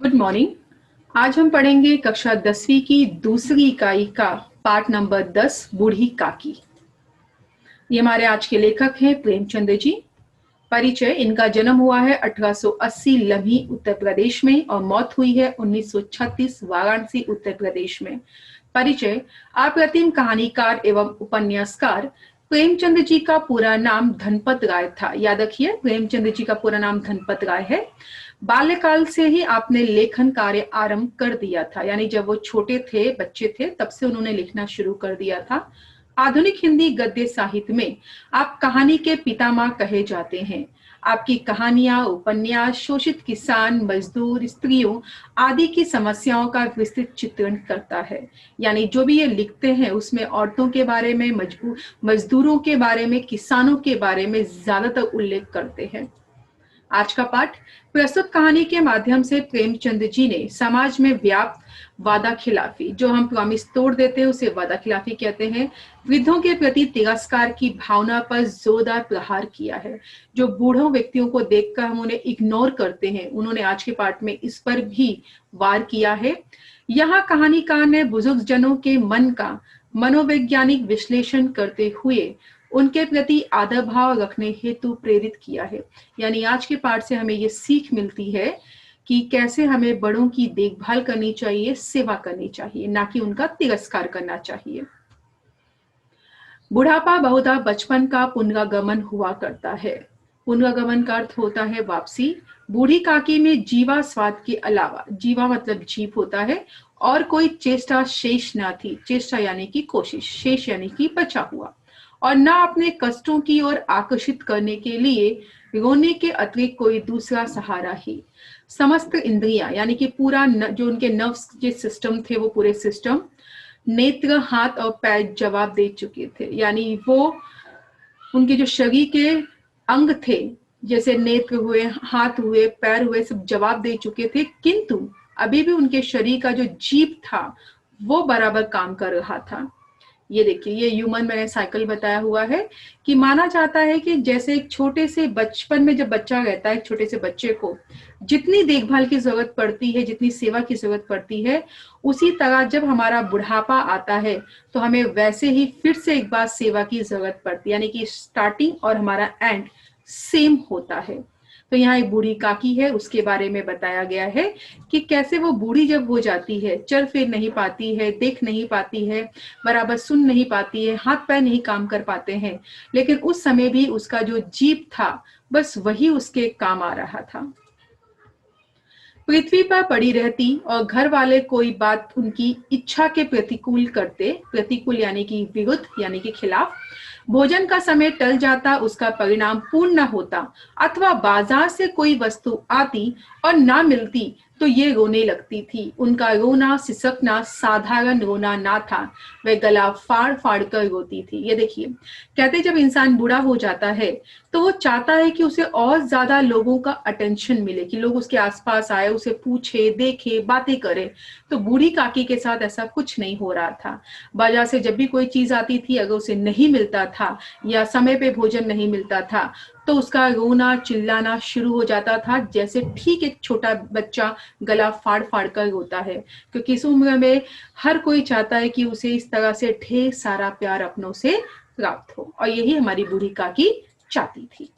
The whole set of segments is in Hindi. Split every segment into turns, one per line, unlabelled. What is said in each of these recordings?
Good morning. आज हम पढ़ेंगे कक्षा 10वीं की दूसरी इकाई का पाठ नंबर 10 बूढ़ी काकी। ये हमारे आज के लेखक हैं प्रेमचंद जी। परिचय: इनका जन्म हुआ है 1880 लम्ही उत्तर प्रदेश में और मौत हुई है 1936 वाराणसी उत्तर प्रदेश में। परिचय: अप्रतिम कहानीकार एवं उपन्यासकार प्रेमचंद जी का पूरा नाम धनपत राय था। याद रखिए, प्रेमचंद जी का पूरा नाम धनपत राय है। बाल्यकाल से ही आपने लेखन कार्य आरंभ कर दिया था, यानी जब वो छोटे थे, बच्चे थे, तब से उन्होंने लिखना शुरू कर दिया था। आधुनिक हिंदी गद्य साहित्य में आप कहानी के पितामह कहे जाते हैं। आपकी कहानियां, उपन्यास शोषित किसान, मजदूर, स्त्रियों आदि की समस्याओं का विस्तृत चित्रण करता है। यानी जो भी ये लिखते हैं उसमें औरतों के बारे में, मजदूरों के बारे में, किसानों के बारे में ज्यादातर उल्लेख करते हैं। आज का पाठ: प्रस्तुत कहानी के माध्यम से प्रेमचंद जी ने समाज में व्याप्त वादा खिलाफी, जो हम प्रॉमिस तोड़ देते हैं उसे वादा खिलाफी कहते हैं, वृद्धों के प्रति तिरस्कार की भावना पर जोरदार प्रहार किया है। जो बूढ़ों व्यक्तियों को देखकर हम उन्हें इग्नोर करते हैं, उन्होंने आज के पाठ में इस पर भी वार किया है। यहाँ कहानीकार ने बुजुर्ग जनों के मन का मनोवैज्ञानिक विश्लेषण करते हुए उनके प्रति आदर भाव रखने हेतु प्रेरित किया है। यानी आज के पाठ से हमें ये सीख मिलती है कि कैसे हमें बड़ों की देखभाल करनी चाहिए, सेवा करनी चाहिए, ना कि उनका तिरस्कार करना चाहिए। बुढ़ापा बहुधा बचपन का पुनरागमन हुआ करता है। पुनरागमन का अर्थ होता है वापसी। बूढ़ी काकी में जीवा स्वाद के अलावा, जीवा मतलब जीभ होता है, और कोई चेष्टा शेष ना थी। चेष्टा यानी कि कोशिश, शेष यानी कि बचा हुआ, और ना अपने कष्टों की ओर आकर्षित करने के लिए रोने के अतिरिक्त कोई दूसरा सहारा ही। समस्त इंद्रियां यानी कि पूरा जो उनके नर्व्स के सिस्टम थे, वो पूरे सिस्टम, नेत्र, हाथ और पैर जवाब दे चुके थे। यानी वो उनके जो शरीर के अंग थे, जैसे नेत्र हुए, हाथ हुए, पैर हुए, सब जवाब दे चुके थे, किंतु अभी भी उनके शरीर का जो जीभ था वो बराबर काम कर रहा था। ये देखिए, ये ह्यूमन मैंने साइकिल बताया हुआ है कि माना जाता है कि जैसे एक छोटे से बचपन में जब बच्चा रहता है, छोटे से बच्चे को जितनी देखभाल की जरूरत पड़ती है, जितनी सेवा की जरूरत पड़ती है, उसी तरह जब हमारा बुढ़ापा आता है तो हमें वैसे ही फिर से एक बार सेवा की जरूरत पड़ती है। यानी कि स्टार्टिंग और हमारा एंड सेम होता है। तो यहाँ एक बूढ़ी काकी है, उसके बारे में बताया गया है कि कैसे वो बूढ़ी जब हो जाती है, चल फिर नहीं पाती है, देख नहीं पाती है, बराबर सुन नहीं पाती है, हाथ पैर नहीं काम कर पाते हैं, लेकिन उस समय भी उसका जो जीभ था बस वही उसके काम आ रहा था। पृथ्वी पर पड़ी रहती और घर वाले कोई बात उनकी इच्छा के प्रतिकूल करते, प्रतिकूल यानी कि विरुद्ध यानी कि खिलाफ, भोजन का समय टल जाता, उसका परिणाम पूर्ण न होता, अथवा बाजार से कोई वस्तु आती और ना मिलती तो ये रोने लगती थी। उनका रोना, सिसकना साधारण रोना ना था, वह गला फाड़ फाड़ कर रोती थी। ये देखिए, कहते जब इंसान बूढ़ा हो जाता है तो वो चाहता है कि उसे और ज्यादा लोगों का अटेंशन मिले, कि लोग उसके आसपास आए, उसे पूछे, देखे, बातें करे। तो बूढ़ी काकी के साथ ऐसा कुछ नहीं हो रहा था। बाजार से जब भी कोई चीज आती थी, अगर उसे नहीं मिलता था या समय पे भोजन नहीं मिलता था तो उसका रोना चिल्लाना शुरू हो जाता था, जैसे ठीक एक छोटा बच्चा गला फाड़ फाड़ कर रोता है। क्योंकि इस उम्र में हर कोई चाहता है कि उसे इस तरह से ढेर सारा प्यार अपनों से प्राप्त हो, और यही हमारी बूढ़ी काकी चाहती थी।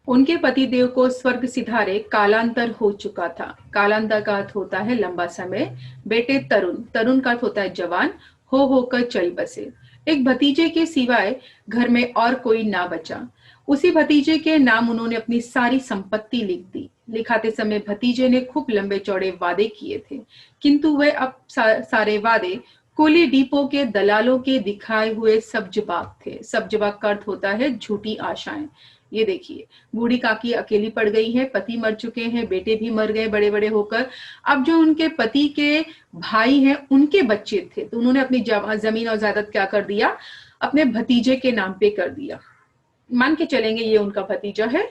उनके पतिदेव को स्वर्ग सिधारे कालांतर हो चुका था। कालांतर का अर्थ होता है लंबा समय। बेटे तरुण, तरुण का अर्थ होता है जवान, हो होकर चल बसे। एक भतीजे के सिवाय घर में और कोई ना बचा। उसी भतीजे के नाम उन्होंने अपनी सारी संपत्ति लिख दी। लिखाते समय भतीजे ने खूब लंबे चौड़े वादे किए थे, किंतु वे अब सारे वादे कोली डिपो के दलालों के दिखाए हुए सब्जबाग थे। सब्जबाग का अर्थ होता है झूठी आशाएं। ये देखिए, बूढ़ी काकी अकेली पड़ गई है, पति मर चुके हैं, बेटे भी मर गए बड़े बड़े होकर। अब जो उनके पति के भाई हैं, उनके बच्चे थे, तो उन्होंने अपनी जमीन और जायदाद क्या कर दिया, अपने भतीजे के नाम पे कर दिया। मान के चलेंगे ये उनका भतीजा है।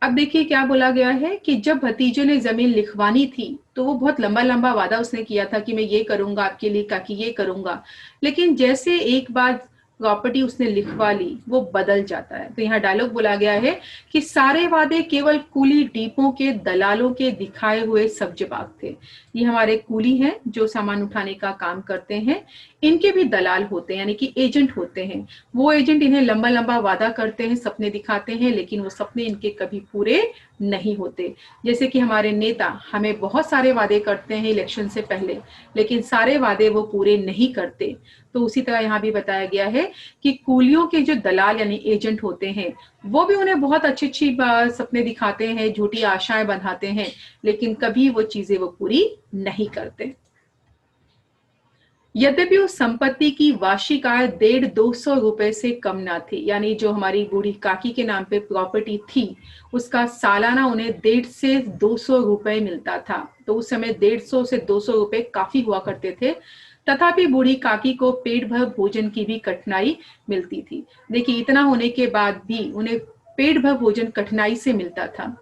अब देखिए क्या बोला गया है कि जब भतीजे ने जमीन लिखवानी थी तो वो बहुत लंबा लंबा वादा उसने किया था कि मैं ये करूंगा आपके लिए काकी, ये करूंगा। लेकिन जैसे एक बार प्रॉपर्टी उसने लिखवा ली, वो बदल जाता है। तो यहाँ डायलॉग बोला गया है कि सारे वादे केवल कूली डीपों के दलालों के दिखाए हुए सब्जबाग थे। ये हमारे कूली हैं जो सामान उठाने का काम करते हैं, इनके भी दलाल होते हैं, यानी कि एजेंट होते हैं। वो एजेंट इन्हें लंबा लंबा वादा करते हैं, सपने दिखाते हैं, लेकिन वो सपने इनके कभी पूरे नहीं होते। जैसे कि हमारे नेता हमें बहुत सारे वादे करते हैं इलेक्शन से पहले, लेकिन सारे वादे वो पूरे नहीं करते। तो उसी तरह यहाँ भी बताया गया है कि कूलियों के जो दलाल यानी एजेंट होते हैं, वो भी उन्हें बहुत अच्छी अच्छी सपने दिखाते हैं, झूठी आशाएं बंधाते हैं, लेकिन कभी वो चीजें वो पूरी नहीं करते। यद्यपि उस संपत्ति की वार्षिक आय 150-200 रुपए से कम ना थी, यानी जो हमारी बूढ़ी काकी के नाम पे प्रॉपर्टी थी उसका सालाना उन्हें 150 से 200 रुपए मिलता था। तो उस समय 150 से 200 रुपए काफी हुआ करते थे। तथापि बूढ़ी काकी को पेट भर भोजन की भी कठिनाई मिलती थी। देखिए, इतना होने के बाद भी उन्हें पेट भर भोजन कठिनाई से मिलता था।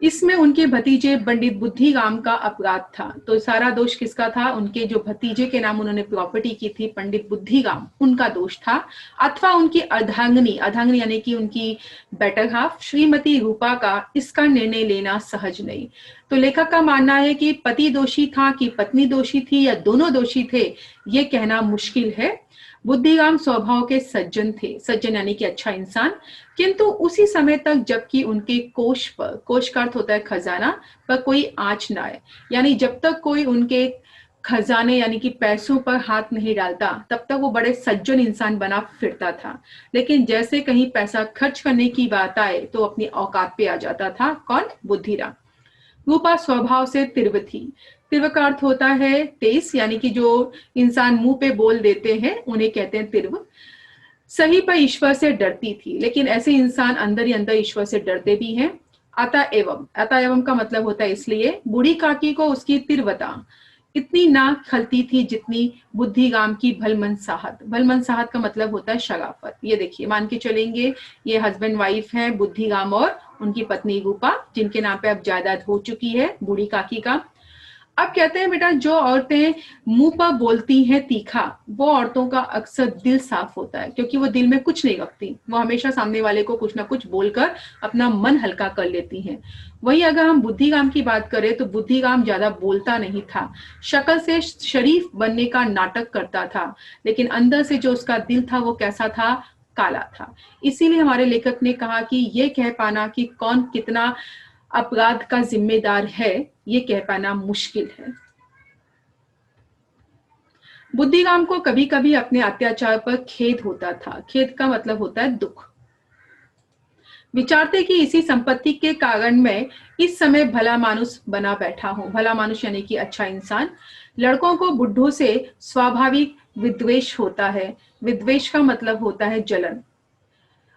इसमें उनके भतीजे पंडित बुद्धिराम का अपराध था। तो सारा दोष किसका था? उनके जो भतीजे के नाम उन्होंने प्रॉपर्टी की थी पंडित बुद्धिराम, उनका दोष था। अथवा उनकी अर्धांगिनी यानी कि उनकी बेटर हाफ श्रीमती रूपा का इसका निर्णय लेना सहज नहीं। तो लेखक का मानना है कि पति दोषी था कि पत्नी दोषी थी या दोनों दोषी थे, ये कहना मुश्किल है। बुद्धिराम स्वभाव के सज्जन थे, सज्जन यानी कि अच्छा इंसान, किंतु उसी समय तक जबकि उनके कोष पर, कोष का अर्थ होता है खजाना, पर कोई आंच ना आए, यानी जब तक कोई उनके खजाने यानी कि पैसों पर हाथ नहीं डालता तब तक वो बड़े सज्जन इंसान बना फिरता था। लेकिन जैसे कहीं पैसा खर्च करने की बात आए तो अपनी औकात पे आ जाता था। कौन? बुद्धिराम। रूपा स्वभाव से तीव्र थी। तीव्र का अर्थ होता है तेज, यानी कि जो इंसान मुंह पे बोल देते हैं उन्हें कहते हैं तीव्र। सही पर ईश्वर से डरती थी, लेकिन ऐसे इंसान अंदर ही अंदर ईश्वर से डरते भी हैं। अतएव का मतलब होता है इसलिए बूढ़ी काकी को उसकी तीव्रता इतनी ना खलती थी जितनी बुद्धिराम की भलमनसाहत। भलमनसाहत का मतलब होता है शराफत। ये देखिए, मान के चलेंगे ये हस्बैंड वाइफ हैं बुद्धिराम और उनकी पत्नी रूपा, जिनके नाम पे अब जायदाद हो चुकी है बूढ़ी काकी का। अब कहते हैं बेटा, जो औरतें मुंह पर बोलती हैं तीखा, वो औरतों का अक्सर दिल साफ होता है, क्योंकि वो दिल में कुछ नहीं रखती। वो हमेशा सामने वाले को कुछ ना कुछ बोलकर अपना मन हल्का कर लेती हैं। वही अगर हम बुद्धिराम की बात करें तो बुद्धिराम ज्यादा बोलता नहीं था, शक्ल से शरीफ बनने का नाटक करता था, लेकिन अंदर से जो उसका दिल था वो कैसा था? काला था। इसीलिए हमारे लेखक ने कहा कि ये कह पाना कि कौन कितना अपराध का जिम्मेदार है, ये कह पाना मुश्किल है। बुद्धिराम को कभी कभी अपने अत्याचार पर खेद होता था। खेद का मतलब होता है दुख। विचारते कि इसी संपत्ति के कारण मैं इस समय भला मानुस बना बैठा हूं। भला मानुस यानी कि अच्छा इंसान। लड़कों को बुढ़ों से स्वाभाविक विद्वेष होता है। विद्वेष का मतलब होता है जलन।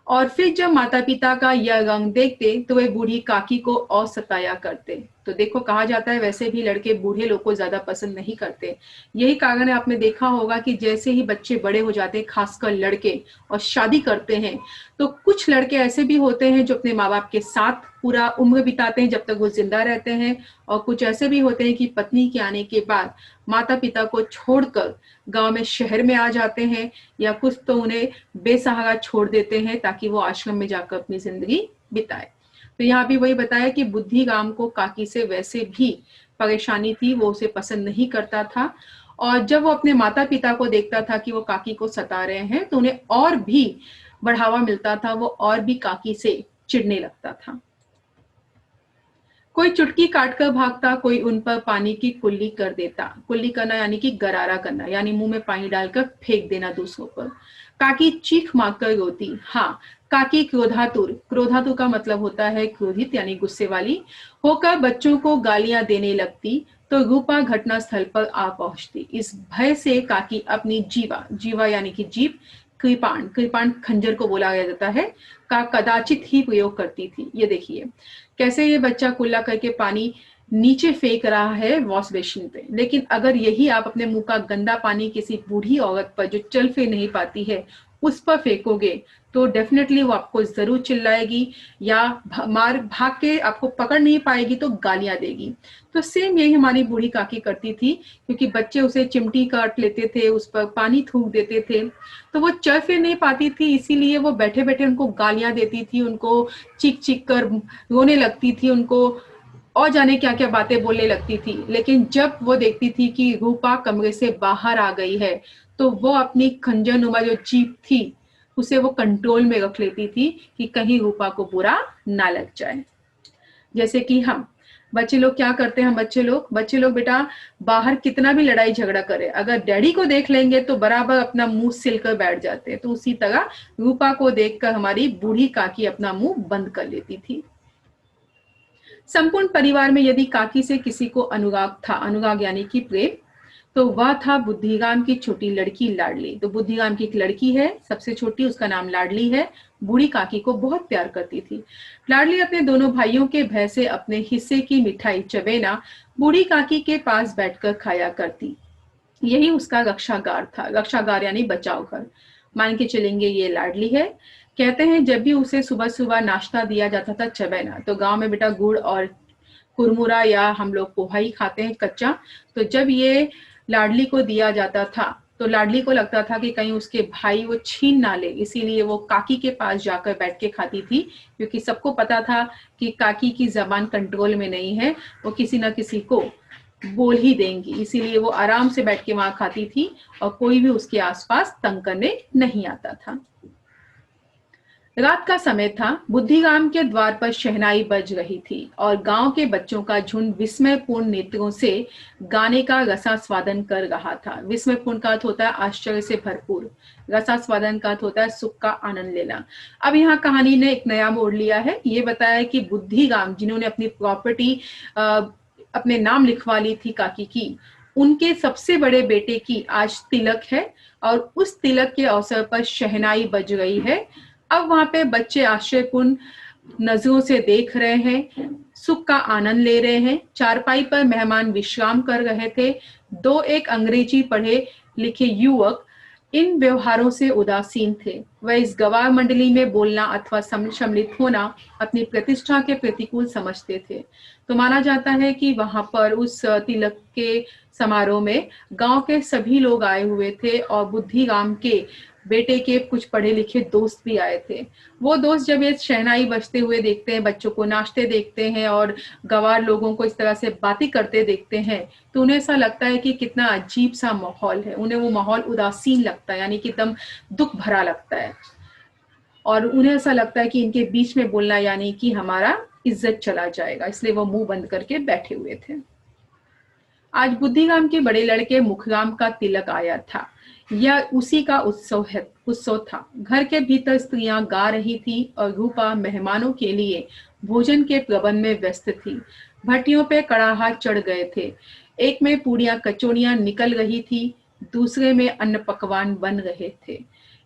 और फिर जब माता पिता का यह रंग देखते तो वे बूढ़ी काकी को और सताया करते। तो देखो, कहा जाता है वैसे भी लड़के बूढ़े लोग को ज्यादा पसंद नहीं करते। यही कारण है, आपने देखा होगा कि जैसे ही बच्चे बड़े हो जाते हैं, खासकर लड़के, और शादी करते हैं, तो कुछ लड़के ऐसे भी होते हैं जो अपने माँ बाप के साथ पूरा उम्र बिताते हैं जब तक वो जिंदा रहते हैं, और कुछ ऐसे भी होते हैं कि पत्नी के आने के बाद माता पिता को छोड़कर गांव में, शहर में आ जाते हैं, या कुछ तो उन्हें बेसहारा छोड़ देते हैं ताकि वो आश्रम में जाकर अपनी जिंदगी बिताए। तो यहाँ भी वही बताया कि बुद्धिराम को काकी से वैसे भी परेशानी थी, वो उसे पसंद नहीं करता था, और जब वो अपने माता पिता को देखता था कि वो काकी को सता रहे हैं तो उन्हें और भी बढ़ावा मिलता था, वो और भी काकी से चिढ़ने लगता था। कोई चुटकी काटकर भागता, कोई उन पर पानी की कुल्ली कर देता। कुल्ली करना यानी कि गरारा करना, यानी मुंह में पानी डालकर फेंक देना दूसरों पर। काकी चीख मारकर रोती। हाँ, काकी क्रोधातुर, क्रोधातुर का मतलब होता है क्रोधित यानी गुस्से वाली, होकर बच्चों को गालियां देने लगती तो रूपा घटनास्थल पर आ पहुंचती। इस भय से काकी अपनी जीवा यानी कि जीभ, कृपाण खंजर को बोला जाता है, का कदाचित ही प्रयोग करती थी। ये देखिए कैसे ये बच्चा कुल्ला करके पानी नीचे फेंक रहा है वॉश बेसिन पे, लेकिन अगर यही आप अपने मुंह का गंदा पानी किसी बूढ़ी औरत पर जो चल फिर नहीं पाती है उस पर फेंकोगे तो डेफिनेटली वो आपको जरूर चिल्लाएगी या भाग के आपको पकड़ नहीं पाएगी तो गालियां देगी। तो सेम यही हमारी बूढ़ी काकी करती थी, क्योंकि बच्चे उसे चिमटी काट लेते थे, उस पर पानी थूक देते थे, तो वो चल फिर नहीं पाती थी, इसीलिए वो बैठे बैठे उनको गालियां देती थी, उनको चीख चीख कर रोने लगती थी, उनको और जाने क्या क्या बातें बोलने लगती थी। लेकिन जब वो देखती थी कि रूपा कमरे से बाहर आ गई है, तो वो अपनी खंजर नुमा जो जीभ थी उसे वो कंट्रोल में रख लेती थी कि कहीं रूपा को बुरा ना लग जाए। जैसे कि हम बच्चे लोग क्या करते हैं, बच्चे लोग बेटा बाहर कितना भी लड़ाई झगड़ा करे, अगर डैडी को देख लेंगे तो बराबर अपना मुंह सिल कर बैठ जाते हैं। तो उसी तरह रूपा को देखकर हमारी बूढ़ी काकी अपना मुंह बंद कर लेती थी। संपूर्ण परिवार में यदि काकी से किसी को अनुराग था, अनुराग यानी कि प्रेम, तो वह था बुद्धिराम की छोटी लड़की लाडली। तो बुद्धिराम की एक लड़की है सबसे छोटी, उसका नाम लाडली है। बूढ़ी काकी को बहुत प्यार करती थी। लाडली अपने दोनों भाइयों के भय से अपने हिस्से की मिठाई चवेना बूढ़ी काकी के पास बैठकर खाया करती। यही उसका रक्षागार था। रक्षागार यानी बचाव घर। मान के चलेंगे ये लाडली है। कहते हैं जब भी उसे सुबह सुबह नाश्ता दिया जाता था चवेना, तो गांव में बेटा गुड़ और कुरमुरा या हम लोग पोहा ही खाते हैं कच्चा, तो जब ये लाडली को दिया जाता था तो लाडली को लगता था कि कहीं उसके भाई वो छीन ना ले, इसीलिए वो काकी के पास जाकर बैठ के खाती थी, क्योंकि सबको पता था कि काकी की जबान कंट्रोल में नहीं है, वो किसी ना किसी को बोल ही देंगी, इसीलिए वो आराम से बैठ के वहां खाती थी और कोई भी उसके आसपास तंग करने नहीं आता था। रात का समय था। बुद्धिराम के द्वार पर शहनाई बज रही थी और गांव के बच्चों का झुंड विस्मयपूर्ण नेत्रों से गाने का रसास्वादन कर रहा था। विस्मयपूर्ण का अर्थ होता है आश्चर्य से भरपूर, रसास्वादन का अर्थ होता है सुख का आनंद लेना। अब यहाँ कहानी ने एक नया मोड़ लिया है। ये बताया कि बुद्धिराम जिन्होंने अपनी प्रॉपर्टी अपने नाम लिखवा ली थी काकी की, उनके सबसे बड़े बेटे की आज तिलक है और उस तिलक के अवसर पर शहनाई बज रही है। अब वहां पे बच्चे आश्चर्यपूर्ण नजरों से देख रहे हैं, सुख का आनंद ले रहे हैं। चारपाई पर मेहमान विश्राम कर रहे थे। एक अंग्रेजी पढ़े लिखे युवक इन व्यवहारों से उदासीन थे। वह इस गवाह मंडली में बोलना अथवा सम्मिलित होना अपनी प्रतिष्ठा के प्रतिकूल समझते थे। तो माना जाता है कि वहां पर उस तिलक के समारोह में गांव के सभी लोग आए हुए थे और बुद्धिराम के बेटे के कुछ पढ़े लिखे दोस्त भी आए थे। वो दोस्त जब ये शहनाई बजते हुए देखते हैं, बच्चों को नाचते देखते हैं और गवार लोगों को इस तरह से बातें करते देखते हैं, तो उन्हें ऐसा लगता है कि कितना अजीब सा माहौल है। उन्हें वो माहौल उदासीन लगता है, यानी कि एकदम दुख भरा लगता है और उन्हें ऐसा लगता है कि इनके बीच में बोलना यानी कि हमारा इज्जत चला जाएगा, इसलिए वो मुंह बंद करके बैठे हुए थे। आज बुद्धिराम के बड़े लड़के मुखराम का तिलक आया था। यह उसी का उत्सव था। घर के भीतर स्त्रियां गा रही थी और रूपा मेहमानों के लिए भोजन के प्रबंध में व्यस्त थी। भट्टियों पे कड़ाहा चढ़ गए थे। एक में पूड़ियां कचौड़ियां निकल रही थी, दूसरे में अन्न पकवान बन रहे थे।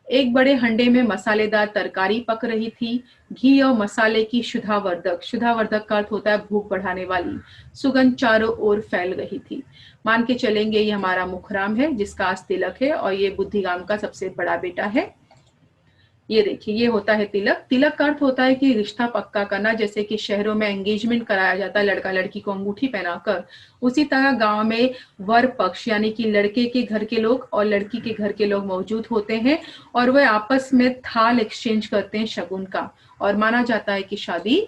एक बड़े हंडे में मसालेदार तरकारी पक रही थी। घी और मसाले की शुद्धावर्धक का अर्थ होता है भूख बढ़ाने वाली सुगंध चारों ओर फैल रही थी। मान के चलेंगे ये हमारा मुखराम है जिसका आज तिलक है और ये बुद्धिराम का सबसे बड़ा बेटा है। ये देखिए ये होता है तिलक। तिलक का अर्थ होता है कि रिश्ता पक्का करना, जैसे कि शहरों में एंगेजमेंट कराया जाता है लड़का लड़की को अंगूठी पहनाकर, उसी तरह गांव में वर पक्ष यानी कि लड़के के घर के लोग और लड़की के घर के लोग मौजूद होते हैं और वह आपस में थाल एक्सचेंज करते हैं शगुन का, और माना जाता है कि शादी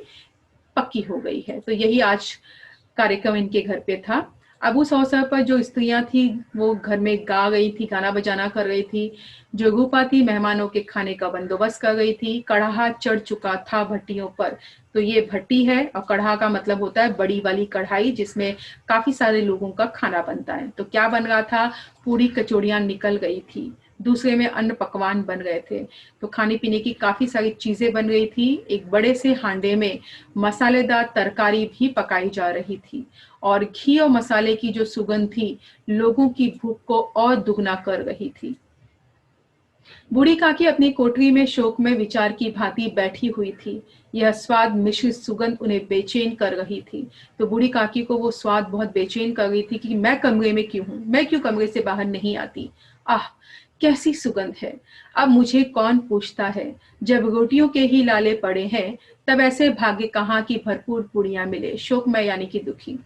पक्की हो गई है। तो यही आज कार्यक्रम इनके घर पे था। अब उस अवसर पर जो स्त्रियां थी वो घर में गा गई थी, गाना बजाना कर रही थी। जो रूपा थी मेहमानों के खाने का बंदोबस्त कर गई थी। कढ़ाहा चढ़ चुका था भट्टियों पर। तो ये भट्टी है और कढ़ा का मतलब होता है बड़ी वाली कढ़ाई जिसमें काफी सारे लोगों का खाना बनता है। तो क्या बन रहा था, पूरी कचौड़ियां निकल गई थी, दूसरे में अन्न पकवान बन रहे थे। तो खाने पीने की काफी सारी चीजें बन रही थी। एक बड़े से हांडे में मसालेदार तरकारी भी पकाई जा रही थी और घी और मसाले की जो सुगंध थी लोगों की भूख को और दुगना कर रही थी। बूढ़ी काकी अपनी कोठरी में शोक में विचार की भांति बैठी हुई थी। यह स्वाद मिश्रित सुगंध उन्हें बेचैन कर रही थी। तो बूढ़ी काकी को वो स्वाद बहुत बेचैन कर रही थी कि मैं कमरे में क्यों हूं, मैं क्यों कमरे से बाहर नहीं आती। आह, कैसी सुगंध है। अब मुझे कौन पूछता है, जब रोटियों के ही लाले पड़े हैं, तब ऐसे भाग्य कहाँ की भरपूर पूड़ियां मिले। शोकमय यानी कि दुखी।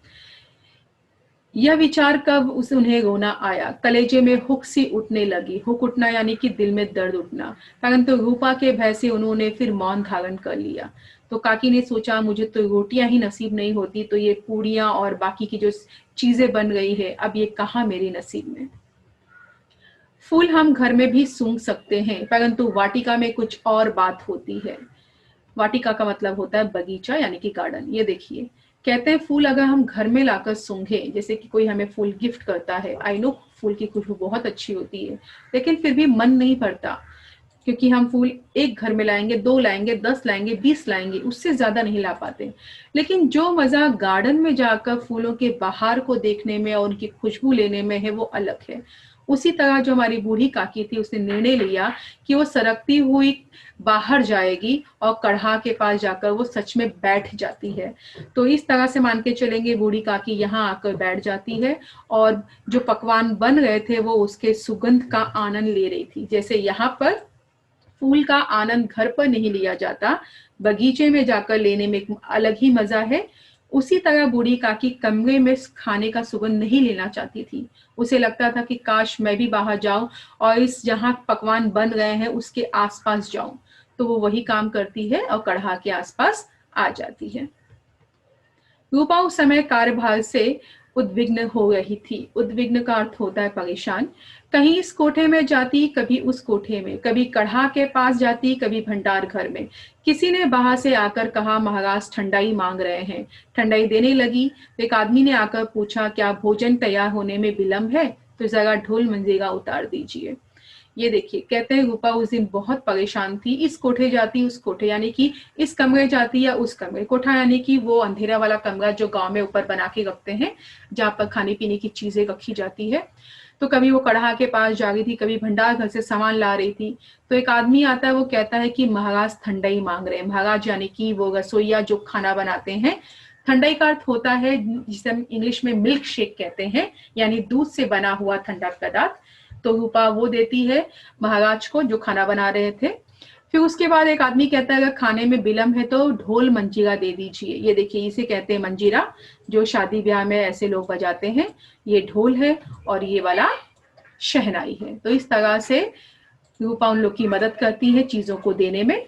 यह विचार कब उसे उन्हें रोना आया, कलेजे में हुक सी उठने लगी। हुक उठना यानी कि दिल में दर्द उठना। परंतु रूपा के भय से उन्होंने फिर मौन धारण कर लिया। तो काकी ने सोचा, मुझे तो रोटियां ही नसीब नहीं होती, तो ये पूड़ियां और बाकी की जो चीजें बन गई है, अब ये कहाँ मेरे नसीब में। फूल हम घर में भी सूंघ सकते हैं, परंतु वाटिका में कुछ और बात होती है। वाटिका का मतलब होता है बगीचा यानी कि गार्डन। ये देखिए, कहते हैं फूल अगर हम घर में लाकर सूंघे, जैसे कि कोई हमें फूल गिफ्ट करता है, आई नो फूल की खुशबू बहुत अच्छी होती है, लेकिन फिर भी मन नहीं भरता, क्योंकि हम फूल एक घर में लाएंगे, 2 लाएंगे, 10 लाएंगे, 20 लाएंगे, उससे ज्यादा नहीं ला पाते। लेकिन जो मजा गार्डन में जाकर फूलों के बहार को देखने में और उनकी खुशबू लेने में है, वो अलग है। उसी तरह जो हमारी बूढ़ी काकी थी, उसने निर्णय लिया कि वो सरकती हुई बाहर जाएगी और कढ़ा के पास जाकर वो सच में बैठ जाती है। तो इस तरह से मान के चलेंगे, बूढ़ी काकी यहाँ आकर बैठ जाती है और जो पकवान बन रहे थे वो उसके सुगंध का आनंद ले रही थी। जैसे यहाँ पर फूल का आनंद घर पर नहीं लिया जाता, बगीचे में जाकर लेने में एक अलग ही मजा है। उसी तरह बूढ़ी काकी कमरे में खाने का सुगंध नहीं लेना चाहती थी। उसे लगता था कि काश मैं भी बाहर जाऊं और इस जहां पकवान बन रहे हैं उसके आसपास जाऊं। तो वो वही काम करती है और कढ़ा के आसपास आ जाती है। रूपा उस समय कार्यभार से उद्विग्न हो रही थी। उद्विग्न का अर्थ होता है परेशान। कहीं इस कोठे में जाती, कभी उस कोठे में, कभी कढ़ा के पास जाती, कभी भंडार घर में। किसी ने बाहर से आकर कहा, महाराज ठंडाई मांग रहे हैं। ठंडाई देने लगी। एक आदमी ने आकर पूछा, क्या भोजन तैयार होने में विलंब है? तो जरा ढोल मंजीरा उतार दीजिए। ये देखिए, कहते हैं रूपा उस दिन बहुत परेशान थी। इस कोठे जाती, उस कोठे, यानी कि इस कमरे जाती या उस कमरे। कोठा यानी कि वो अंधेरा वाला कमरा जो गांव में ऊपर बना के रखते हैं, जहां पर खाने पीने की चीजें रखी जाती है। तो कभी वो कढ़ा के पास जा रही थी, कभी भंडार घर से सामान ला रही थी। तो एक आदमी आता है, वो कहता है कि महाराज ठंडाई मांग रहे हैं। महाराज यानी कि वो रसोईया जो खाना बनाते हैं। ठंडाई का अर्थ होता है जिसे हम इंग्लिश में मिल्क शेक कहते हैं, यानी दूध से बना हुआ ठंडा पदार्थ। तो रूपा वो देती है महाराज को जो खाना बना रहे थे। फिर उसके बाद एक आदमी कहता है, अगर खाने में विलंब है तो ढोल मंजीरा दे दीजिए। ये देखिए, इसे कहते हैं मंजीरा, जो शादी ब्याह में ऐसे लोग बजाते हैं। ये ढोल है और ये वाला शहनाई है। तो इस तरह से रूपा उन लोग की मदद करती है चीजों को देने में।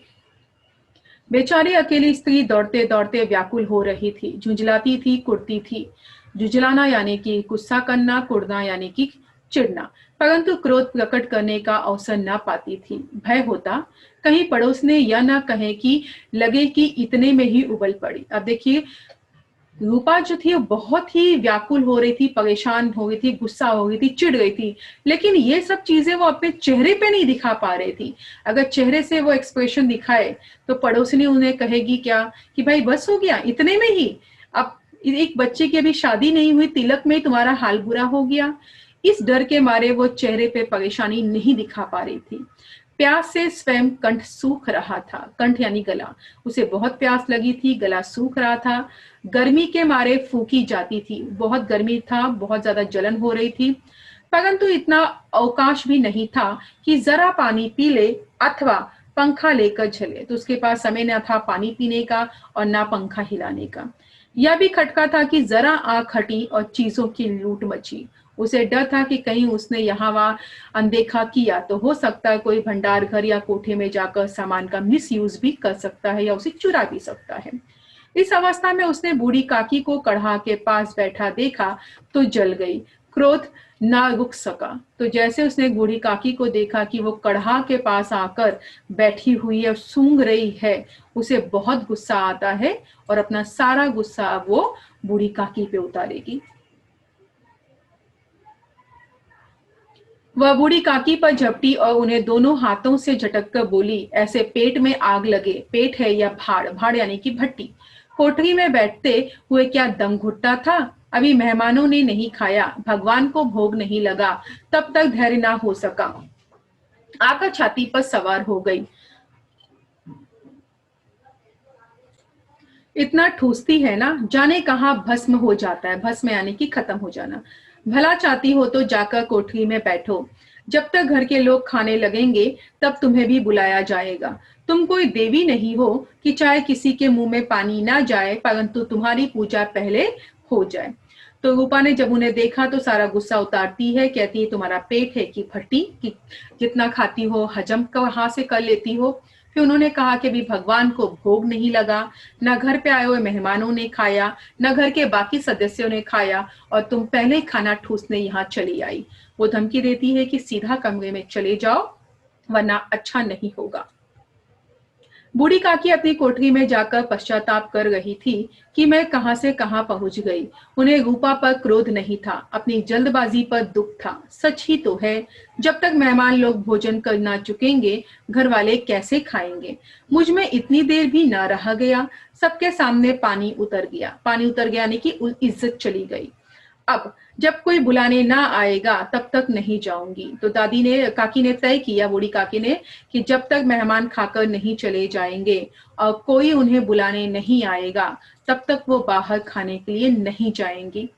बेचारी अकेली स्त्री दौड़ते दौड़ते व्याकुल हो रही थी, झुंझलाती थी, कुड़ती थी। झुंझलाना यानी कि गुस्सा करना, कुड़ना यानी कि चिढ़ना, परंतु क्रोध प्रकट करने का अवसर न पाती थी। भय होता कहीं पड़ोस ने यह ना कहे कि लगे कि इतने में ही उबल पड़ी। अब देखिए, रूपा जो थी वो बहुत ही व्याकुल हो रही थी, परेशान हो गई थी, गुस्सा हो गई थी, चिढ़ गई थी, लेकिन ये सब चीजें वो अपने चेहरे पे नहीं दिखा पा रही थी। अगर चेहरे से वो एक्सप्रेशन दिखाए तो पड़ोसनी उन्हें कहेगी क्या कि भाई बस हो गया, इतने में ही, अब एक बच्चे की अभी शादी नहीं हुई, तिलक में तुम्हारा हाल बुरा हो गया। इस डर के मारे वो चेहरे पे परेशानी नहीं दिखा पा रही थी। प्यास से स्वयं कंठ सूख रहा था। कंठ यानी गला। उसे बहुत प्यास लगी थी, गला सूख रहा था। गर्मी के मारे फूकी जाती थी, बहुत गर्मी था, बहुत ज्यादा जलन हो रही थी। परंतु इतना अवकाश भी नहीं था कि जरा पानी पी ले अथवा पंखा लेकर चले। तो उसके पास समय न था पानी पीने का और ना पंखा हिलाने का। यह भी खटका था कि जरा आंख हटी और चीजों की लूट मची। उसे डर था कि कहीं उसने यहाँ वहां अनदेखा किया तो हो सकता है कोई भंडार घर या कोठे में जाकर सामान का मिसयूज भी कर सकता है या उसे चुरा भी सकता है। इस अवस्था में उसने बूढ़ी काकी को कढ़ा के पास बैठा देखा तो जल गई। क्रोध ना रुक सका। तो जैसे उसने बूढ़ी काकी को देखा कि वो कढ़ा के पास आकर बैठी हुई है, सूंघ रही है, उसे बहुत गुस्सा आता है और अपना सारा गुस्सा वो बूढ़ी काकी पे उतारेगी। वह बूढ़ी काकी पर झपटी और उन्हें दोनों हाथों से झटक कर बोली, ऐसे पेट में आग लगे। पेट है या भाड़, भाड़ यानी कि भट्टी। कोठरी में बैठते हुए क्या दम घुटता था? अभी मेहमानों ने नहीं खाया, भगवान को भोग नहीं लगा, तब तक धैर्य ना हो सका। आकर छाती पर सवार हो गई। इतना ठूसती है ना, जाने कहां भस्म हो जाता है। भस्म यानी कि खत्म हो जाना। भला चाहती हो तो जाकर कोठरी में बैठो। जब तक घर के लोग खाने लगेंगे तब तुम्हें भी बुलाया जाएगा। तुम कोई देवी नहीं हो कि चाहे किसी के मुंह में पानी ना जाए परंतु तुम्हारी पूजा पहले हो जाए। तो रूपा ने जब उन्हें देखा तो सारा गुस्सा उतारती है, कहती है तुम्हारा पेट है कि फटी, कि जितना खाती हो हजम कहाँ से कर लेती हो। फिर उन्होंने कहा कि भी भगवान को भोग नहीं लगा, न घर पे आए हुए मेहमानों ने खाया, न घर के बाकी सदस्यों ने खाया, और तुम पहले खाना ठूसने यहाँ चली आई। वो धमकी देती है कि सीधा कमरे में चले जाओ वरना अच्छा नहीं होगा। बूढ़ी काकी अपनी कोठरी में जाकर पश्चाताप कर रही थी कि मैं कहां से कहां पहुंच गई। उन्हें रूपा पर क्रोध नहीं था, अपनी जल्दबाजी पर दुख था। सच ही तो है, जब तक मेहमान लोग भोजन कर ना चुकेंगे घर वाले कैसे खाएंगे। मुझ में इतनी देर भी ना रहा गया, सबके सामने पानी उतर गया यानी कि इज्जत चली गई। अब जब कोई बुलाने ना आएगा तब तक नहीं जाऊंगी। तो काकी ने तय किया, बूढ़ी काकी ने, कि जब तक मेहमान खाकर नहीं चले जाएंगे और कोई उन्हें बुलाने नहीं आएगा तब तक वो बाहर खाने के लिए नहीं जाएंगी।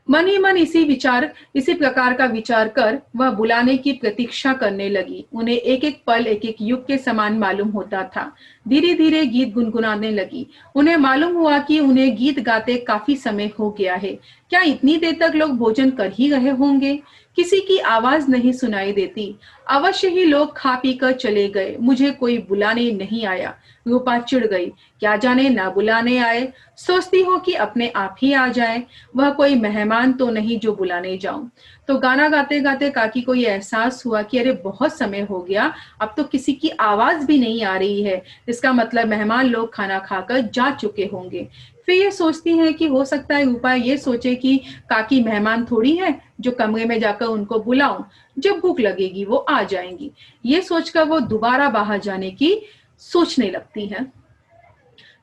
मन ही मन इसी प्रकार का विचार कर वह बुलाने की प्रतीक्षा करने लगी। उन्हें एक एक पल एक एक युग के समान मालूम होता था। धीरे धीरे गीत गुनगुनाने लगी। उन्हें मालूम हुआ कि उन्हें गीत गाते काफी समय हो गया है। क्या इतनी देर तक लोग भोजन कर ही रहे होंगे? किसी की आवाज नहीं सुनाई देती। अवश्य ही लोग खा पी कर चले गए, मुझे कोई बुलाने नहीं आया। रूपा चिढ़ गई, क्या जाने ना बुलाने आए, सोचती हो कि अपने आप ही आ जाए, वह कोई मेहमान तो नहीं जो बुलाने जाऊं। तो गाना गाते गाते काकी को ये एहसास हुआ कि अरे बहुत समय हो गया, अब तो किसी की आवाज भी नहीं आ रही है, इसका मतलब मेहमान लोग खाना खाकर जा चुके होंगे। फिर ये सोचती है कि हो सकता है रूपा ये सोचे कि काकी मेहमान थोड़ी है जो कमरे में जाकर उनको बुलाऊं, जब भूख लगेगी वो आ जाएंगी। ये सोचकर वो दोबारा बाहर जाने की सोचने लगती है।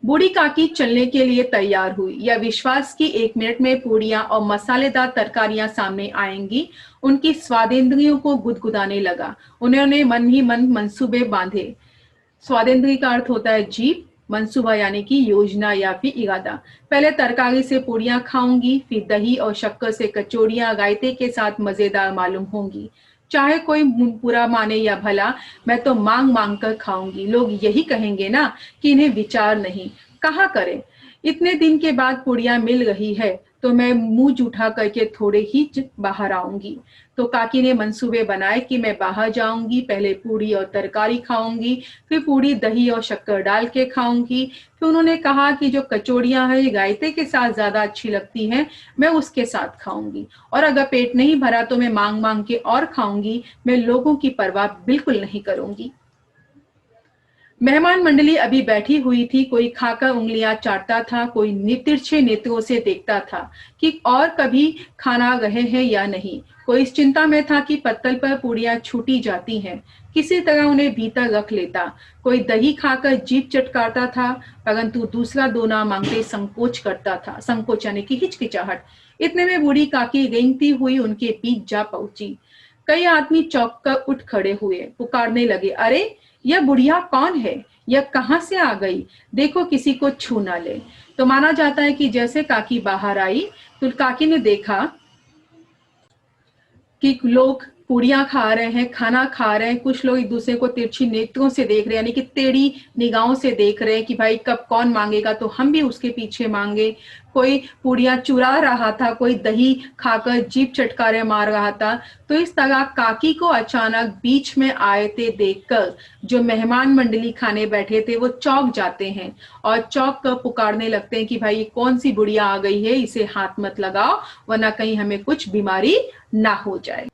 बूढ़ी काकी चलने के लिए तैयार हुई, यह विश्वास की 1 मिनट में पूड़ियां और मसालेदार तरकारियां सामने आएंगी। उनकी स्वादेंद्रियों को गुदगुदाने लगा। उन्होंने मन ही मन मंसूबे बांधे। स्वादेंद्रिय का अर्थ होता है जीभ, मंसूबा यानी कि योजना या फिर इरादा। पहले तरकारी से पूड़ियां खाऊंगी, फिर दही और शक्कर से कचौड़ियां रायते के साथ मजेदार मालूम होंगी। चाहे कोई बुरा माने या भला, मैं तो मांग मांग कर खाऊंगी। लोग यही कहेंगे ना कि इन्हें विचार नहीं, कहाँ करें। इतने दिन के बाद पूड़ियां मिल रही है तो मैं मुंह जूठा करके थोड़े ही बाहर आऊंगी। तो काकी ने मंसूबे बनाए कि मैं बाहर जाऊंगी, पहले पूड़ी और तरकारी खाऊंगी, फिर पूड़ी दही और शक्कर डाल के खाऊंगी। फिर उन्होंने कहा कि जो कचौड़ियां हैं रायते के साथ ज्यादा अच्छी लगती हैं, मैं उसके साथ खाऊंगी, और अगर पेट नहीं भरा तो मैं मांग मांग के और खाऊंगी। मैं लोगों की परवाह बिल्कुल नहीं करूंगी। मेहमान मंडली अभी बैठी हुई थी। कोई खाकर उंगलियां चाटता था, कोई तिरछे नेत्रों से देखता था कि और कभी खाना रहे हैं या नहीं। कोई इस चिंता में था कि पत्तल पर पूड़ियां छूटी जाती हैं, किसी तरह उन्हें भीतर रख लेता। कोई दही खाकर जीभ चटकारता था परंतु दूसरा दोना मांगते संकोच यानी कि हिचकिचाहट। इतने में बूढ़ी काकी रेंगती हुई उनके बीच जा पहुंची। कई आदमी चौंक कर उठ खड़े हुए, पुकारने लगे, अरे यह बुढ़िया कौन है? यह कहां से आ गई? देखो किसी को छू ना ले। तो माना जाता है कि जैसे काकी बाहर आई तो काकी ने देखा कि लोग पूड़ियां खा रहे हैं, खाना खा रहे हैं। कुछ लोग एक दूसरे को तिरछी नेत्रों से देख रहे हैं, यानी कि टेढ़ी निगाहों से देख रहे हैं कि भाई कब कौन मांगेगा तो हम भी उसके पीछे मांगे। कोई पूड़ियां चुरा रहा था, कोई दही खाकर जीभ चटकारे मार रहा था। तो इस तरह काकी को अचानक बीच में आए थे देखकर जो मेहमान मंडली खाने बैठे थे वो चौंक जाते हैं और चौंक कर पुकारने लगते हैं कि भाई ये कौन सी बुढ़िया आ गई है, इसे हाथ मत लगाओ वरना कहीं हमें कुछ बीमारी ना हो जाए।